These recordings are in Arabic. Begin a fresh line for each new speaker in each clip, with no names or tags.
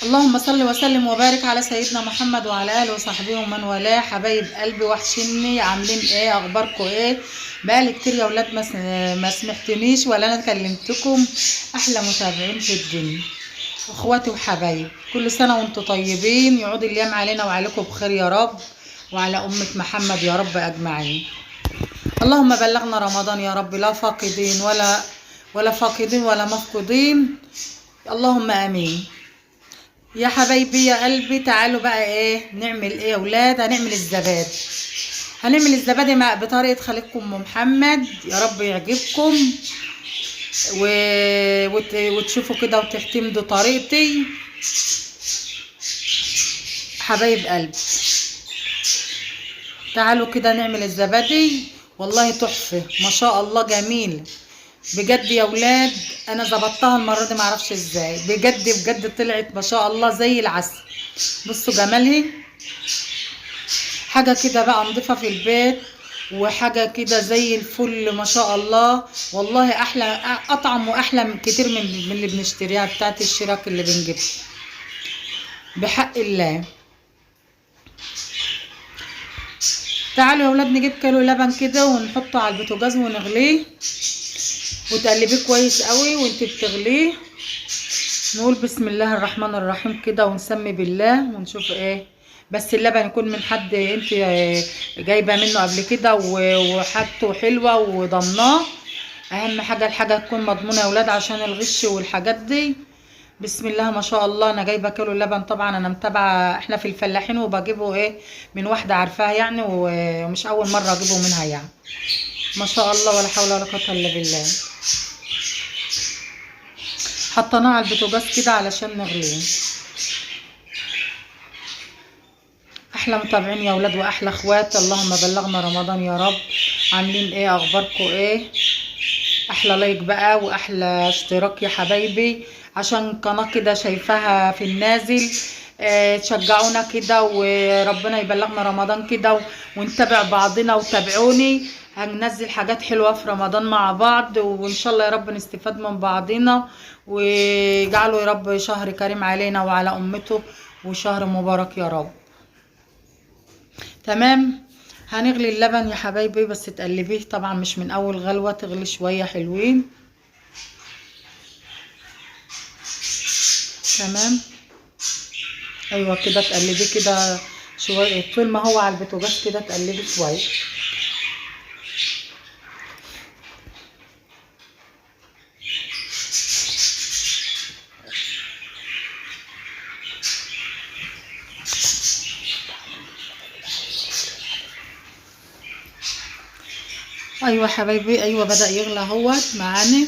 اللهم صل وسلم وبارك على سيدنا محمد وعلى اله وصحبه ومن والاه. حبايب قلبي وحشني، عاملين ايه؟ اخباركم ايه؟ بقالي كتير يا ولاد ما سمحتنيش ولا انا كلمتكم. احلى متابعين في الدنيا، اخواتي وحبايب، كل سنه وانتم طيبين. يعود الايام علينا وعليكم بخير يا رب، وعلى امه محمد يا رب اجمعين. اللهم بلغنا رمضان يا رب، لا فاقدين ولا فاقدين ولا مفقودين، اللهم امين. يا حبايبي يا قلبي، تعالوا بقى ايه نعمل؟ ايه يا ولاد؟ هنعمل الزبادي بطريقه خليكم ام محمد، يا رب يعجبكم و... وتشوفوا كده وتعتمدوا طريقتي. حبايب قلبي تعالوا كده نعمل الزبادي، والله تحفه ما شاء الله، جميل بجد يا ولاد. انا ظبطتها المره دي معرفش ازاي، بجد طلعت ما شاء الله زي العسل. بصوا جمالها، حاجة كده بقى نضيفة في البيت، وحاجة كده زي الفل ما شاء الله. والله أحلى أطعم وأحلى كتير من اللي بنشتريها بتاعت الشراك اللي بنجيبها بحق الله. تعالوا يا ولاد نجيب كيلو لبن كده ونحطه على البوتاجاز ونغليه، وتقلبيه كويس قوي وانت بتغليه. نقول بسم الله الرحمن الرحيم كده ونسمي بالله ونشوف ايه. بس اللبن يكون من حد انت جايبه منه قبل كده وحاجته حلوه وضمناه. اهم حاجه الحاجه تكون مضمونه يا ولاد عشان الغش والحاجات دي. بسم الله ما شاء الله. انا جايبه كيلو لبن، طبعا انا متابعه احنا في الفلاحين وبجيبه ايه من واحده عارفاها يعني، ومش اول مره اجيبه منها يعني. ما شاء الله ولا حول ولا قوه الا بالله. حطيناه على البوتاجاز كده علشان نغليه. احلى متابعين يا ولاد واحلى اخوات، اللهم بلغنا رمضان يا رب. عاملين ايه؟ اخباركم ايه؟ احلى لايك بقى واحلى اشتراك يا حبايبي، عشان قناه كده شايفاها في النازل. تشجعونا كده وربنا يبلغنا رمضان كده ونتابع بعضنا وتابعوني. هننزل حاجات حلوة في رمضان مع بعض، وان شاء الله يا رب نستفاد من بعضنا، ويجعله يا رب شهر كريم علينا وعلى امته، وشهر مبارك يا رب. تمام. هنغلي اللبن يا حبايبي، بس تقلبيه طبعا مش من اول غلوة، تغلي شوية حلوين. تمام. ايوه كده تقلبيه كده شوية، طول ما هو على البوتاجاز كده تقلبيه شوية. ايوه حبايبي، ايوه بدأ يغلى اهوت معانا.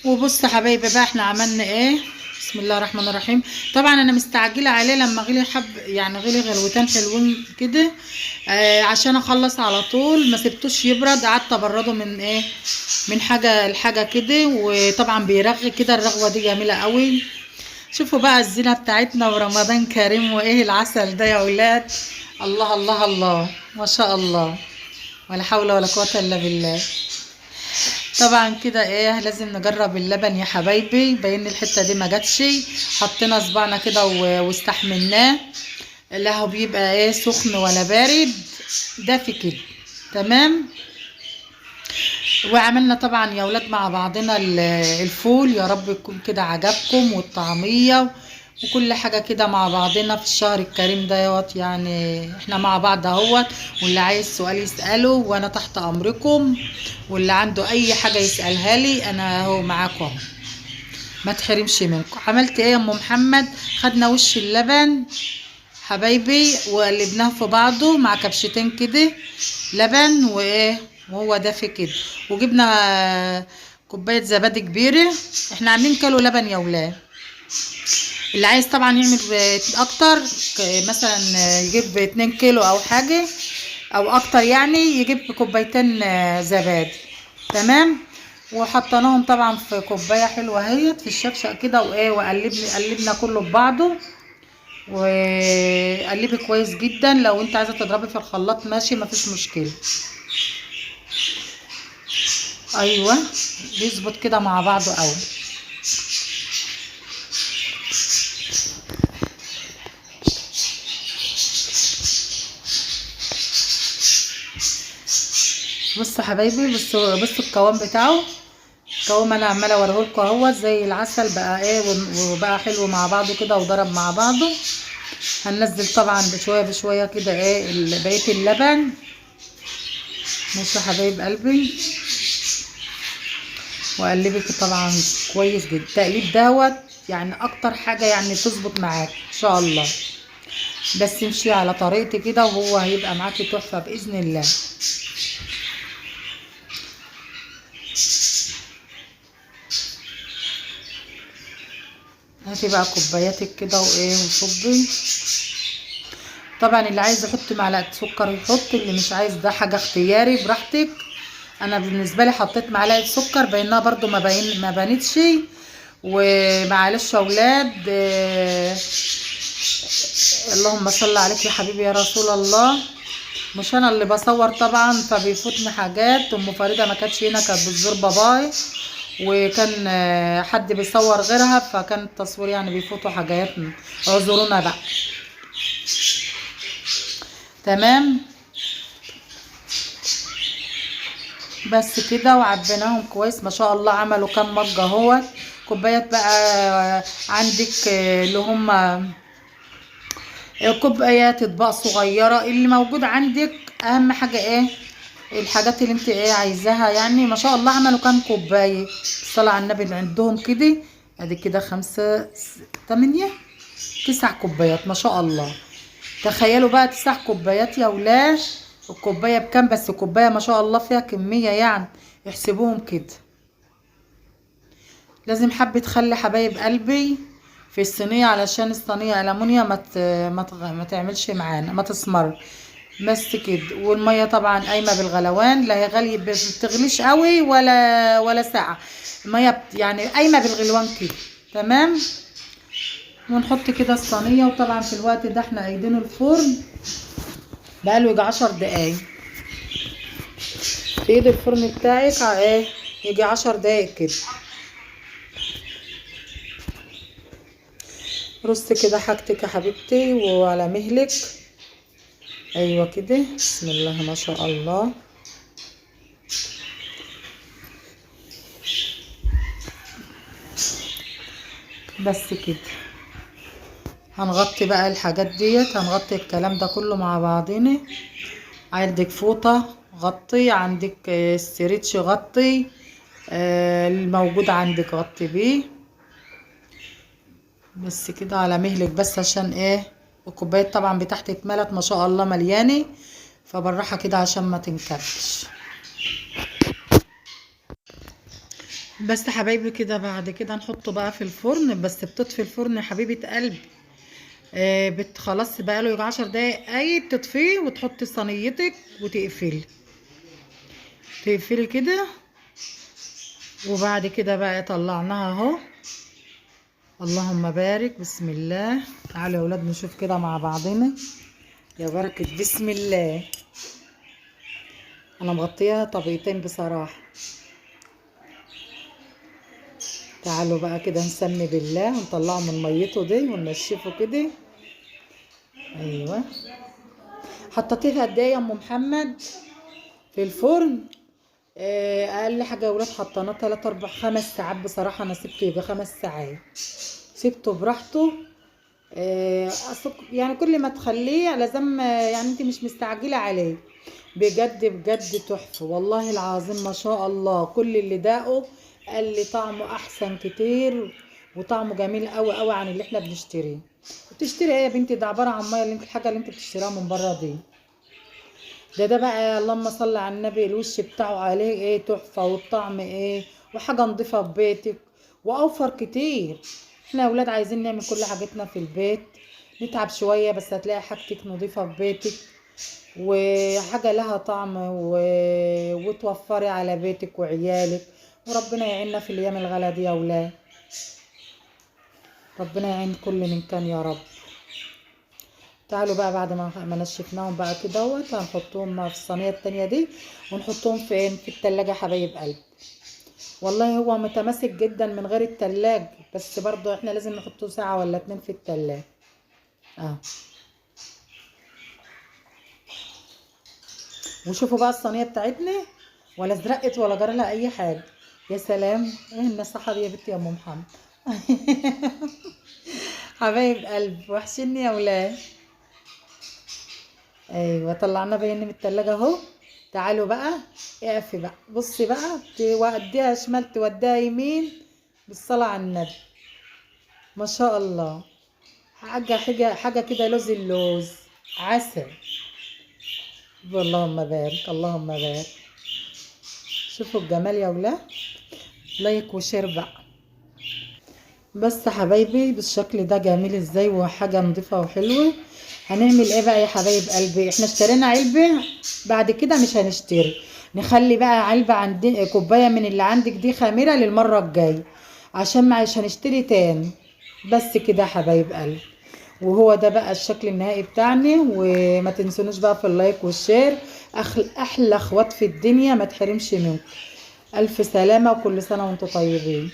وبص يا حبايبي بقى احنا عملنا ايه. بسم الله الرحمن الرحيم. طبعا انا مستعجله عليه لما غلي حب يعني، غلي غلوتين حلوين كده عشان اخلص على طول، ما سبتوش يبرد، قعدت ابرده من ايه، من حاجه لحاجه كده. وطبعا بيرغي كده، الرغوه دي جميله قوي. شوفوا بقى الزينه بتاعتنا ورمضان كريم، وايه العسل ده يا ولاد. الله الله الله ما شاء الله، ولا حول ولا قوه الا بالله. طبعا كده ايه لازم نجرب اللبن يا حبايبي، باين الحته دي ما جاتش. حطينا صباعنا كده واستحملناه، لا هو بيبقى ايه سخن ولا بارد، دافي كده. تمام. وعملنا طبعا يا ولاد مع بعضنا الفول، يا رب يكون كده عجبكم، والطعميه وكل حاجه كده مع بعضنا في الشهر الكريم دوت يعني. احنا مع بعض اهوت، واللي عايز سؤال يساله وانا تحت امركم، واللي عنده اي حاجه يسالها لي انا اهو معاكم اهو، ما تحرمش منكم. عملت ايه يا ام محمد؟ خدنا وش اللبن حبايبي وقلبناه في بعضه مع كبشتين كده لبن وايه، وهو دافي كده. وجبنا كوبايه زبادي كبيره، احنا عاملين كيلو لبن يا ولاد. اللي عايز طبعا يعمل اكتر، مثلا يجيب 2 كيلو او حاجه او اكتر يعني، يجيب كوبايتين زبادي. تمام. وحطيناهم طبعا في كوبايه حلوه اهيت في الشفشه كده، وايه قلبنا كله ببعضه. وقلبي كويس جدا، لو انت عايزه تضربي في الخلاط ماشي مفيش مشكله. ايوه بيظبط كده مع بعضه قوي. بصوا حبايبي، بصوا القوام بتاعه. القوام انا عماله اوريهولكوا اهوت زي العسل بقى ايه، وبقى حلو مع بعضه كده وضرب مع بعضه. هننزل طبعا بشويه بشويه كده ايه بقيه اللبن. ماشي يا حبايب قلبي، واقلبك طبعا كويس جدا. التقليب دوت يعني اكتر حاجه يعني تظبط معاك ان شاء الله. بس امشي على طريقتي كده وهو هيبقى معاكي تحفه باذن الله. هاتي بقى كوباياتك كده وايه وصبي. طبعا اللي عايز يحط معلقه سكر يحط، اللي مش عايز ده حاجه اختياري براحتك. انا بالنسبه لي حطيت معلقه سكر بينها برضو ما بانتش. ومعلش يا اولاد اللهم صل عليك يا حبيبي يا رسول الله. مش انا اللي بصور طبعا، فبيفوتني حاجات. ام فريده ما كانتش هنا، كانت بتزور باباي، وكان حد بيصور غيرها، فكان التصوير يعني بيفوتوا حاجات. اعذرونا بقى. تمام. بس كده وعبيناهم كويس ما شاء الله. عملوا كام مج اهوت. كوبايات بقى عندك اللي هم كوبايات اطباق صغيره اللي موجود عندك. اهم حاجه ايه الحاجات اللي انت ايه عايزاها يعني. ما شاء الله عملوا كام كوبايه. الصلاه على النبي اللي عندهم كده. ادي كده 5 8 9 كوبايات ما شاء الله. تخيلوا بقى 9 كوبايات يا ولاد. الكوبايه بكام؟ بس كوبايه ما شاء الله فيها كميه يعني. احسبوهم كده. لازم حبة تخلي حبايب قلبي في الصينية، علشان الصينية ألمونيا ما تعملش معانا ما تسمر. بس كده. والمية طبعا قايمة بالغلوان، لا هي غالية بتغليش قوي ولا ساعة. المية يعني قايمة بالغلوان كده. تمام. ونحط كده الصينية. وطبعا في الوقت ده احنا قايدينه الفرن بقاله يجي 10 دقايق. في ايد الفرن بتاعك ايه يجي 10 دقايق كده. رص كده حاجتك يا حبيبتي وعلى مهلك. ايوه كده بسم الله ما شاء الله. بس كده. هنغطي بقى الحاجات ديت، هنغطي الكلام ده كله مع بعضينه. عندك فوطة غطي، عندك استريتش غطي، الموجود عندك غطي بيه. بس كده على مهلك بس عشان ايه الكوبايات طبعا بتاعتي اتملت ما شاء الله مليانه. فبالراحه كده عشان ما تنكبش. بس حبايبي كده بعد كده نحطه بقى في الفرن. بس بتطفي الفرن يا حبيبه قلبي. خلاص بقاله يجي 10 دقايق اي تطفيه وتحطي صينيتك وتقفلي. تقفلي كده. وبعد كده بقى طلعناها اهو. اللهم بارك بسم الله. تعالوا يا ولاد نشوف كده مع بعضنا. يا بركة بسم الله. انا مغطياها طبيقتين بصراحة. تعالوا بقى كده نسمي بالله ونطلعه من ميته دي وننشفه كده. ايوه. حطيتيها قد ايه يا ام محمد في الفرن؟ اقل حاجه يا ولاد حطيناه 3 4 5 ساعات بصراحه. انا سبته يبقى 5 ساعات. سبته براحته. يعني كل ما تخليه لازم يعني انت مش مستعجله عليه. بجد بجد تحفه والله العظيم ما شاء الله. كل اللي داقه قال لي طعمه احسن كتير. وطعمه جميل قوي قوي عن اللي احنا بنشتريه. بتشتري ايه يا بنتي؟ ده عباره عن ميه. اللي انت الحاجه اللي انت بتشتريها من بره دي. ده بقى اللهم صل على النبي. الوش بتاعه عليه ايه تحفه. والطعم ايه. وحاجه نضيفه في بيتك. واوفر كتير. احنا يا ولاد عايزين نعمل كل حاجتنا في البيت. نتعب شويه بس هتلاقي حاجتك نضيفه في بيتك. وحاجه لها طعم وتوفري على بيتك وعيالك. وربنا يعيننا في الايام الغلا دي يا ولاد. ربنا يعين كل من كان يا رب. تعالوا بقى بعد ما نشفناهم بقى كده هنحطهم في الصينيه التانية دي. ونحطهم فين؟ في التلاجة حبايب قلب. والله هو متماسك جدا من غير التلاج. بس برضو احنا لازم نحطه ساعة ولا 2 في التلاج. وشوفوا بقى الصينيه بتاعتنا. ولا زرقت ولا جرى لها اي حاجه. يا سلام، ايه النصيحه دي يا بنتي يا ام محمد؟ حبايب قلب وحشني يا ولاد. ايوه طلعنا بيني من التلاجة اهو. تعالوا بقى، اقفي بقى، بصي بقى، توديها شمال توديها يمين، بالصلاة على النبي. ما شاء الله. حاجة كده، لوز اللوز، عسل. اللهم بارك، اللهم بارك. شوفوا الجمال يا ولاد. لايك وشير بقى. بس حبايبي بالشكل ده جميل ازاي، وحاجة نضيفة وحلوة. هنعمل ايه بقى يا حبايب قلبي؟ احنا اشترينا علبة، بعد كده مش هنشتري. نخلي بقى علبة عندي، كوباية من اللي عندك دي خميرة للمرة الجاية، عشان مش هنشتري تاني. بس كده يا حبايب قلبي. وهو ده بقى الشكل النهائي بتاعنا. وما تنسونوش بقى في اللايك والشير. احلى اخوات في الدنيا، ما تحرمش منكم. الف سلامة وكل سنة وانتم طيبين.